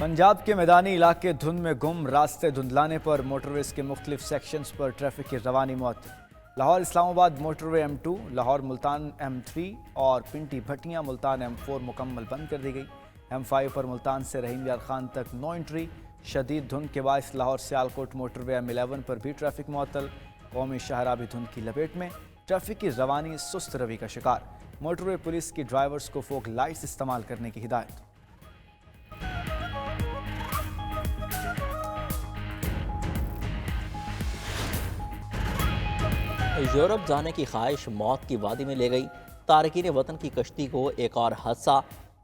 पंजाब के मैदानी इलाके धुंध में गुम, रास्ते धुंधलाने पर मोटरवेज के मुख्तलिफ सेक्शंस पर ट्रैफिक की रवानी मअतल। Lahore Islamabad motorway M2, Lahore Multan M3 और पिंटी भटियां मुल्तान M4 मुकम्मल बंद कर दी गई। M5 पर मुल्तान से रहीम यार खान तक नो एंट्री। शदीद धुंध के बायस लाहौर सियालकोट मोटरवे M11 पर भी ट्रैफिक मअतल। कौमी शाहराह भी धुंध की लपेट में, ट्रैफिक की रवानी सुस्त रवि का शिकार। मोटरवे पुलिस की ड्राइवर्स को फोक लाइट्स इस्तेमाल करने की हिदायत। यूरोप जाने की ख्वाहिश मौत की वादी में ले गई। तारकीन वतन की कश्ती को एक और हादसा।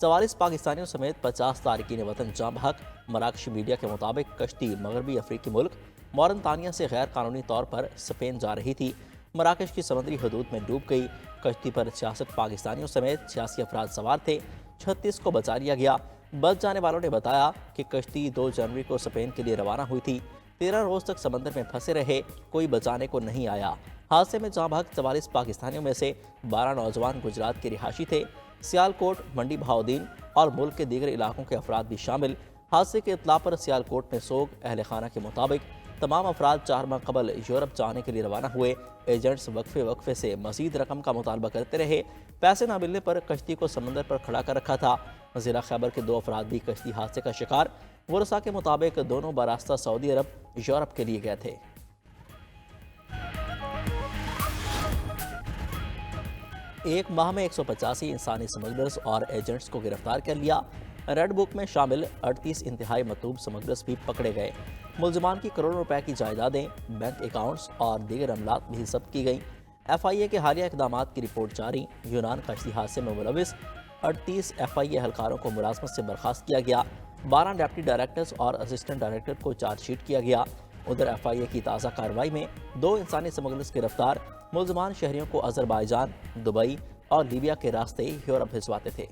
44 पाकिस्तानियों समेत 50 तारकीन वतन जाम बहक। मराकशी मीडिया के मुताबिक कश्ती मगरबी अफ्रीकी मुल्क मौरतानिया से गैर कानूनी तौर पर स्पेन जा रही थी। मराकश की समुद्री हदूद में डूब गई। कश्ती पर 66 पाकिस्तानियों समेत 86 अफराद सवार थे। 36 को बचा लिया गया। बच जाने वालों ने बताया कि कश्ती 2 जनवरी को स्पेन के लिए रवाना हुई थी। 13 रोज तक समंदर में फंसे रहे, कोई बचाने को नहीं आया। हादसे में जाँ बहक 44 पाकिस्तानियों में से 12 नौजवान गुजरात के रिहायशी थे। सियालकोट, मंडी बहाउद्दीन और मुल्क के दीगर इलाकों के अफराद भी शामिल। हादसे के इत्तला पर सियालकोट में सोग। अहल खाना के मुताबिक तमाम अफराद 4 माह कबल यूरोप जाने के लिए रवाना हुए। एजेंट्स वक्फे से मजीद रकम का मुतालबा करते रहे। पैसे न मिलने पर कश्ती को समंदर पर खड़ा कर रखा था। ज़िला खैबर के 2 अफराद भी कश्ती हादसे का शिकार। वरसा के मुताबिक दोनों बरास्ता सऊदी अरब यूरोप के लिए गए थे। एक माह में 185 इंसानी स्मगलर्स और एजेंट्स को गिरफ्तार कर लिया। रेड बुक में शामिल 38 इंतहाई मतलूब स्मगलर्स भी पकड़े गए। मुलजमान की करोड़ों रुपए की जायदादें, बैंक अकाउंट्स और दीगर अमलाक भी जब्त की गई। FIA के हालिया इकदाम की रिपोर्ट जारी। यूनान कश्ती हादसे में मुलविस 38 FIA एहलकारों को मुलाजमत से बर्खास्त किया गया। 12 डिप्टी डायरेक्टर्स और असिस्टेंट डायरेक्टर को चार्जशीट किया गया। उधर FIA की ताज़ा कार्रवाई में 2 इंसानी स्मगलर्स गिरफ्तार। मुलजमान शहरियों को अजरबैजान, दुबई और लीबिया के रास्ते यूरोप भिजवाते थे।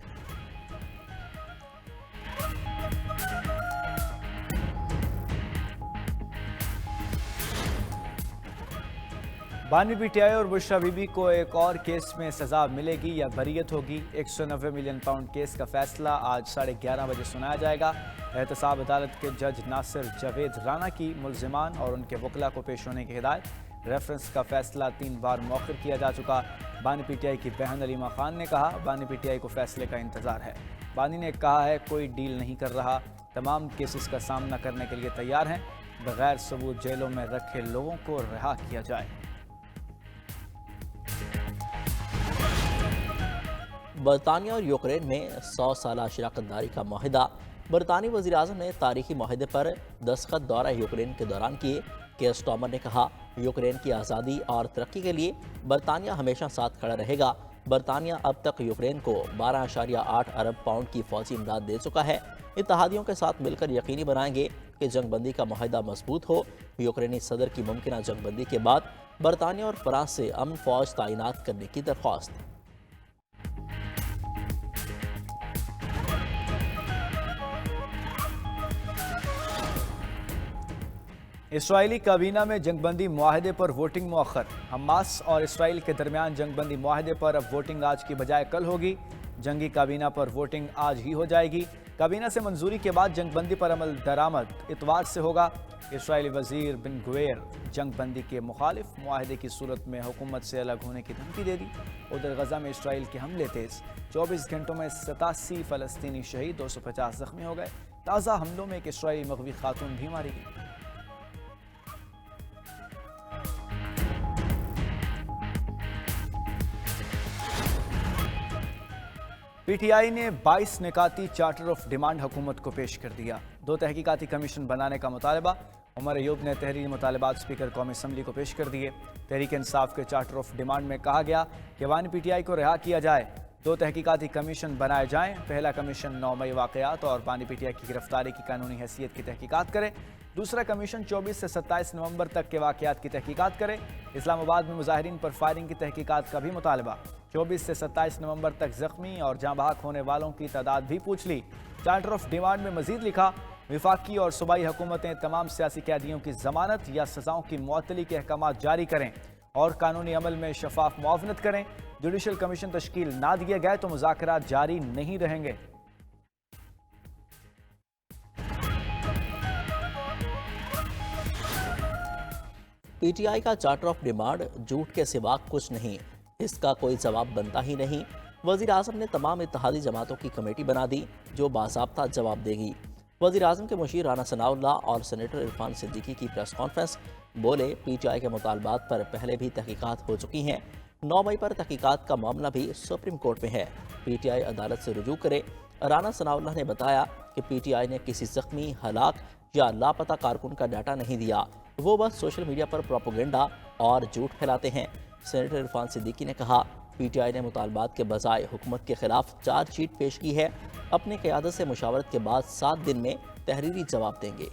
बानवी PTI और बुशरा बीबी को एक और केस में सजा मिलेगी या बरीयत होगी। 190 मिलियन पाउंड केस का फैसला आज 11:30 बजे सुनाया जाएगा। एहतसाब अदालत के जज नासिर जावेद राना की मुलजिमान और उनके वकला को पेश होने की हिदायत। रेफरेंस का फैसला 3 बार मौखर किया जा चुका। बानी PTI की बहन अलीमा खान ने कहा, बानी PTI को फैसले का इंतजार है। बानी ने कहा है, कोई डील नहीं कर रहा, तमाम केसेस का सामना करने के लिए तैयार हैं। बगैर सबूत जेलों में रखे लोगों को रिहा किया जाए। बरतानिया और यूक्रेन में 100 साला शराकतदारी का माहिदा। बरतानी वज़ीर-ए-आज़म ने तारीखी माहिदे पर दस्तखत दौरा यूक्रेन के दौरान किए। केयर स्टार्मर ने कहा, यूक्रेन की आज़ादी और तरक्की के लिए बरतानिया हमेशा साथ खड़ा रहेगा। बरतानिया अब तक यूक्रेन को 12.8 अरब पाउंड की फौजी इमदाद दे चुका है। इत्तेहादियों के साथ मिलकर यकीनी बनाएंगे कि जंगबंदी का माहिदा मजबूत हो। यूक्रेनी सदर की मुमकिन जंगबंदी के बाद बरतानिया और फ्रांस से अमन फौज तैनात करने की दरख्वास्त। इसराइली काबीना में जंगबंदी मुआहदे पर वोटिंग मौखर। हमास और इसराइल के दरमियान जंगबंदी मुआहदे पर अब वोटिंग आज की बजाय कल होगी। जंगी काबीना पर वोटिंग आज ही हो जाएगी। काबीना से मंजूरी के बाद जंगबंदी पर अमल दरामद इतवार से होगा। इसराइली वजीर बिन गुवेर जंगबंदी के मुखालिफ, मुआहदे की सूरत में हुकूमत से अलग होने की धमकी दे दी। उधर गजा में इसराइल के हमले तेज। 24 घंटों में 87 फ़लस्तीनी शहीद, 250 जख्मी हो गए। ताज़ा हमलों में एक इसराइली मगवी खातून भी मारी गई। PTI ने 22 निकाती चार्टर ऑफ डिमांड हुकूमत को पेश कर दिया। 2 तहकीकाती कमीशन बनाने का मुतालबा। उमर अयूब ने तहरीरी मुतालबात स्पीकर कौमी असम्बली को पेश कर दिए। तहरीक इंसाफ के चार्टर ऑफ डिमांड में कहा गया कि बानी PTI को रिहा किया जाए, 2 तहकीकाती कमीशन बनाए जाएं। पहला कमीशन 9 मई वाक़यात और बानी PTI की गिरफ्तारी की कानूनी हैसियत की तहकीकात करे। दूसरा कमीशन 24 से 27 नवंबर तक के वाक़यात की तहकीकात करे। इस्लामाबाद में मुजाहिरीन पर फायरिंग की तहकीकात का भी मुतालबा। 24 से 27 नवंबर तक जख्मी और जाँ बहक होने वालों की तादाद भी पूछ ली। चार्टर ऑफ डिमांड में मजीद लिखा, विफाकी और सूबाई हुकूमतें तमाम सियासी कैदियों की जमानत या सजाओं की मुअत्तली के अहकाम जारी करें और कानूनी अमल में शफाफ मुआवनत करें। जुडिशल कमीशन तश्कील ना दिए गए तो मुज़ाकरात जारी नहीं रहेंगे। पीटीआई का चार्टर ऑफ डिमांड झूठ के सिवा कुछ नहीं, इसका कोई जवाब बनता ही नहीं। वज़ीर आज़म ने तमाम इत्तेहादी जमातों की कमेटी बना दी जो बाज़ाब्ता जवाब देगी। वज़ीर आज़म के मुशीर राना सनाउल्लाह और सेनेटर इरफान सिद्दीकी की प्रेस कॉन्फ्रेंस। बोले, पीटीआई के मुतालबात पर पहले भी तहकीकात हो चुकी हैं। 9 मई पर तहकीकात का मामला भी सुप्रीम कोर्ट में है, पीटीआई अदालत से रुजू करे। राना सनाउल्लाह ने बताया कि पीटीआई ने किसी जख्मी, हलाक या लापता कारकुन का डाटा नहीं दिया, वो बस सोशल मीडिया पर प्रोपोगेंडा और झूठ फैलाते हैं। सेनेटर इरफान सिद्दीकी ने कहा, पीटीआई ने मुतालबात के बजाय हुकूमत के खिलाफ चार्जशीट पेश की है। अपनी क़यादत से मुशावरत के बाद 7 दिन में तहरीरी जवाब देंगे।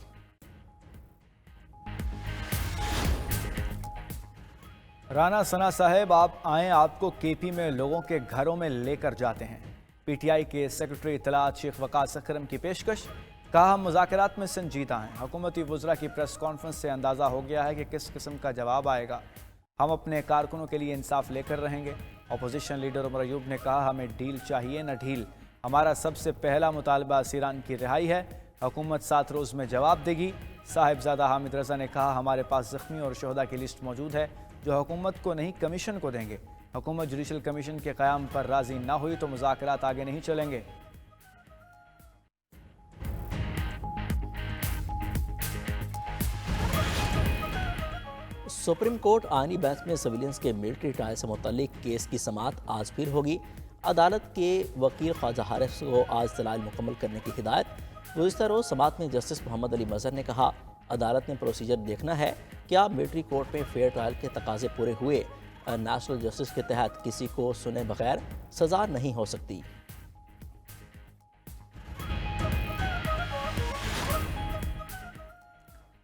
राना सना साहब, आप आएँ, आपको केपी में लोगों के घरों में लेकर जाते हैं। पीटीआई के सेक्रेटरी इत्तलात शेख वकास अकरम की पेशकश। कहा, हम मुज़ाकरात में संजीदा हैं। हुकूमती वज़रा की प्रेस कॉन्फ्रेंस से अंदाज़ा हो गया है कि किस किस्म का जवाब आएगा। हम अपने कारकुनों के लिए इंसाफ लेकर रहेंगे। अपोजिशन लीडर उमर अयूब ने कहा, हमें डील चाहिए न ढील। हमारा सबसे पहला मुतालबा असीरान की रिहाई है। हुकूमत 7 रोज़ में जवाब देगी। साहिबजादा हामिद रज़ा ने कहा, हमारे पास ज़ख्मी और शहदा की लिस्ट मौजूद है जो हुकूमत को नहीं कमीशन को देंगे। हुकूमत जुडिशल कमीशन के क़याम पर राज़ी ना हुई तो मुज़ाकरात आगे नहीं चलेंगे। सुप्रीम कोर्ट आईनी बेंच में सिविलियंस के मिलिट्री ट्रायल से मुतल्लिक केस की समाअत आज फिर होगी। अदालत के वकील ख्वाजा हारिस को आज दलाइल मुकम्मल करने की हिदायत। गुज़िश्ता रोज़ समाअत में जस्टिस मोहम्मद अली मज़हर ने कहा, अदालत ने प्रोसीजर देखना है, क्या मिलिट्री कोर्ट में फेयर ट्रायल के तकाजे पूरे हुए। नेशनल जस्टिस के तहत किसी को सुने बगैर सज़ा नहीं हो सकती।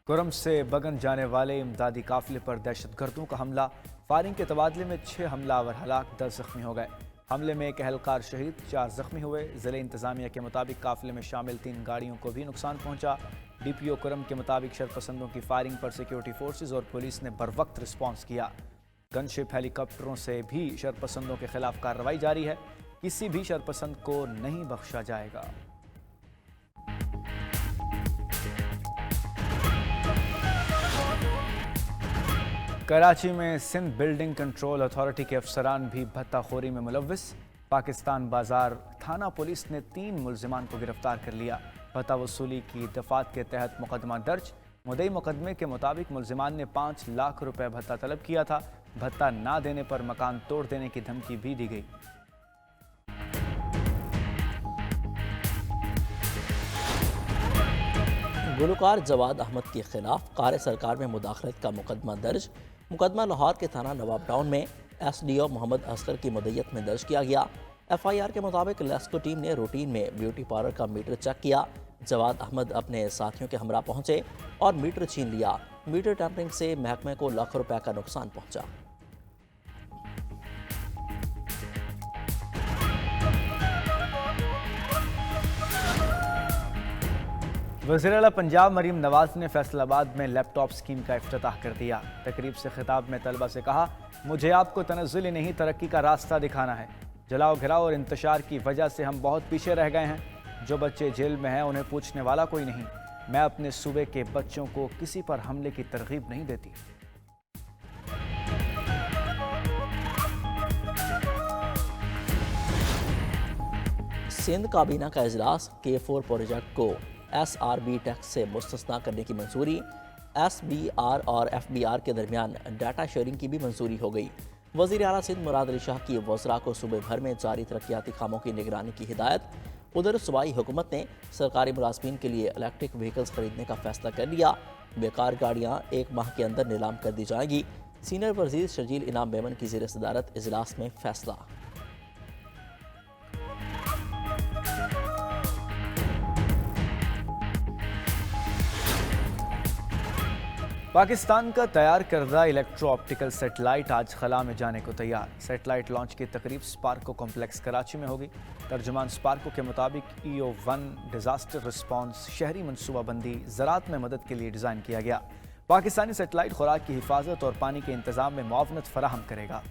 कुरम से बगन जाने वाले इमदादी काफिले पर दहशतगर्दों का हमला। फायरिंग के तबादले में 6 हमलावर हलाक, 10 जख्मी हो गए। हमले में एक एहलकार शहीद, 4 जख्मी हुए। ज़िले इंतज़ामिया के मुताबिक काफिले में शामिल 3 गाड़ियों को भी नुकसान पहुंचा। डीपीओ कुरम के मुताबिक शरपसंदों की फायरिंग पर सिक्योरिटी फोर्सेज और पुलिस ने बरवक्त रिस्पॉन्स किया। गनशिप हेलीकॉप्टरों से भी शरपसंदों के खिलाफ कार्रवाई जारी है। किसी भी शरपसंद को नहीं बख्शा जाएगा। कराची में सिंध बिल्डिंग कंट्रोल अथॉरिटी के अफसरान भी भत्ताखोरी में मुलव्वस। पाकिस्तान बाजार थाना पुलिस ने 3 मुल्जिमान को गिरफ्तार कर लिया। भत्ता वसूली की दफात के तहत मुकदमा दर्ज। मुद्दई मुकदमे के मुताबिक मुल्जिमान ने 5 लाख रुपए भत्ता तलब किया था। भत्ता ना देने पर मकान तोड़ देने की धमकी भी दी गई। गुलकार जवाद अहमद के खिलाफ कार सरकार में मुदाखलत का मुकदमा दर्ज। मुकदमा लाहौर के थाना नवाब टाउन में एसडीओ मोहम्मद असगर की मदयत में दर्ज किया गया। एफआईआर के मुताबिक लेस्को टीम ने रूटीन में ब्यूटी पार्लर का मीटर चेक किया। जवाद अहमद अपने साथियों के हमरा पहुंचे और मीटर छीन लिया। मीटर टैंपरिंग से महकमे को लाखों रुपए का नुकसान पहुंचा। वज़ीर-ए-आला पंजाब मरीम नवाज ने फैसलाबाद में लैपटॉप स्कीम का इफ्तिताह कर दिया। तकरीब से खिताब में तलबा से कहा, मुझे आपको तनज़्ज़ुल नहीं तरक्की का रास्ता दिखाना है। जलाओ घिराओ और इंतशार की वजह से हम बहुत पीछे रह गए हैं। जो बच्चे जेल में हैं उन्हें पूछने वाला कोई नहीं। मैं अपने सूबे के बच्चों को किसी पर हमले की तरगीब नहीं देती। सिंध काबीना का इजलास K4 प्रोजेक्ट को SRB टैक्स से मुस्तस्ना करने की मंजूरी। SBR और FBR के दरमियान डाटा शेयरिंग की भी मंजूरी हो गई। वज़ीर आला सिंध मुराद अली शाह की वज़रा को सूबे भर में जारी तरक्याती कामों की निगरानी की हिदायत। उधर सूबाई हुकूमत ने सरकारी मुलाजमीन के लिए इलेक्ट्रिक व्हीकल्स खरीदने का फैसला कर लिया। बेकार गाड़ियाँ 1 माह के अंदर नीलाम कर दी जाएंगी। सीनियर वज़ीर शर्जील इनाम मेमन की ज़ेर सदारत इजलास में फैसला। पाकिस्तान का तैयार करदा इलेक्ट्रो ऑप्टिकल सेटेलाइट आज खला में जाने को तैयार। सेटेलाइट लॉन्च की तकरीब स्पार्को कॉम्प्लेक्स कराची में होगी। तर्जुमान स्पार्को के मुताबिक EO1 डिजास्टर रिस्पॉन्स शहरी मनसूबाबंदी ज़राअत में मदद के लिए डिज़ाइन किया गया। पाकिस्तानी सेटेलाइट खुराक की हिफाजत और पानी के इंतजाम में मुआवनत फराहम करेगा।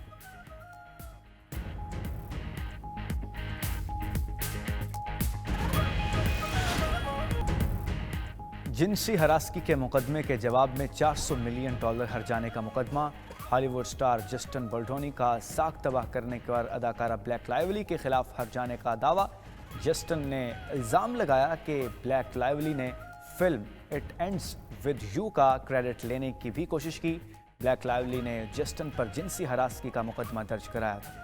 जिनसी हरासगी के मुकदमे के जवाब में $400 मिलियन हर्जाने का मुकदमा। हॉलीवुड स्टार जस्टिन बर्डोनी का साख तबाह करने पर अदाकारा ब्लैक लाइवली के खिलाफ हर्जाने का दावा। जस्टिन ने इल्ज़ाम लगाया कि ब्लैक लाइवली ने film it ends with you का क्रेडिट लेने की भी कोशिश की। ब्लैक लाइवली ने जस्टिन पर जिनसी हरासगी का मुकदमा दर्ज कराया था।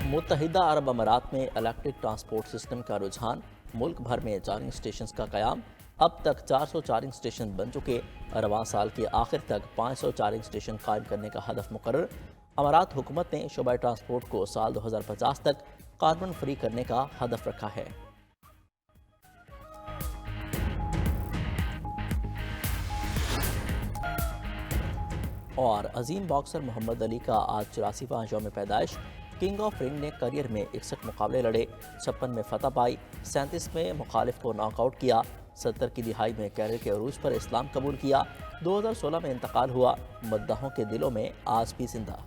मुत्तहिदा अरब अमारात में इलेक्ट्रिक ट्रांसपोर्ट सिस्टम का रुझान, मुल्क भर में चार्जिंग स्टेशन का क़याम। अब तक 400 चार्जिंग स्टेशन बन चुके। रवां साल के आखिर तक 500 चार्जिंग स्टेशन कायम करने का हदफ मुकर्रर। अमारात हुकूमत ने शोबा ट्रांसपोर्ट को साल 2050 तक कार्बन फ्री करने का हदफ रखा है। और अजीम बॉक्सर मोहम्मद अली का आज 84वां यौम पैदाइश। किंग ऑफ रिंग ने करियर में 61 मुकाबले लड़े, 56 में फतह पाई, 37 में मुखालिफ को नॉकआउट किया, 70 की दिहाई में कैरियर के अरूज पर इस्लाम कबूल किया, 2016 में इंतकाल हुआ, मद्दाहों के दिलों में आज भी जिंदा।